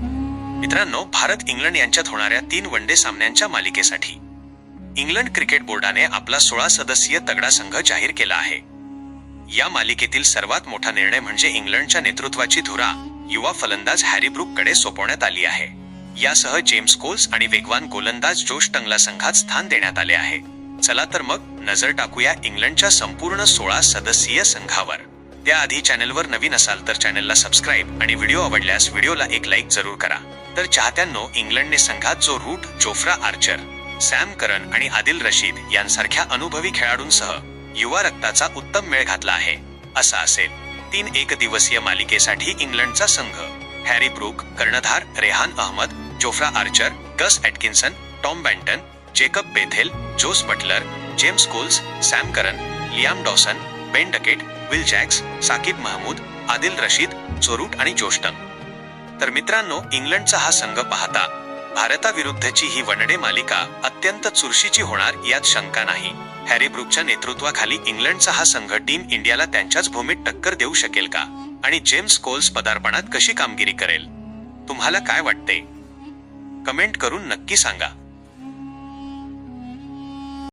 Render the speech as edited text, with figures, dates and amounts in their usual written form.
मित्रांनो, भारत इंग्लंड यांच्यात होणाऱ्या 3 वनडे सामन्यांच्या मालिकेसाठी इंग्लंड क्रिकेट बोर्डाने आपला 16 सदस्यीय तगडा संघ जाहीर केला आहे. या मालिकेतील सर्वात मोठा निर्णय म्हणजे इंग्लंडच्या नेतृत्वाची धुरा युवा फलंदाज हॅरी ब्रूककडे सोपवण्यात आली आहे. यासह जेम्स कोल्स आणि वेगवान गोलंदाज जोश टंगला संघात स्थान देण्यात आले आहे. चला तर मग नजर टाकूया इंग्लंडच्या संपूर्ण 16 सदस्यीय संघावर. त्याआधी चॅनलवर नवीन असाल तर चॅनलला सबस्क्राईब आणि व्हिडिओ आवडल्यास व्हिडिओला एक लाईक जरूर करा. तर चाहत्यांनो, इंग्लंडने संघात जो रूट, जोफ्रा आर्चर, सॅम करन आणि आदिल रशीद यांसारख्या अनुभवी खेळाडूंसह युवा रक्ताचा उत्तम मेळ घातला आहे. असा असेल 3 एकदिवसीय मालिकेसाठी इंग्लंडचा संघ: हॅरी ब्रूक, कर्णधार Rehan Ahmed, Jofra Archer, Gus Atkinson, Tom Banton, Jacob Bethell, Jos Buttler, James Coles, Sam Curran, Liam Dawson, Ben Duckett, Will Jacks, Saqib Mahmood, Adil Rashid, Joe Root आणि जोश टंग. तर मित्रांनो, इंग्लंडचा हा संघ पाहता भारताविरुद्धची ही वनडे मालिका अत्यंत चुरशीची होणार यात शंका नाही. हॅरी ब्रूकच्या नेतृत्वाखाली इंग्लंडचा हा संघ टीम इंडियाला त्यांच्याच भूमीत टक्कर देऊ शकेल का? आणि जेम्स कोल्स पदार्पणात कशी कामगिरी करेल? तुम्हाला काय वाटते? कमेंट करून नक्की सांगा.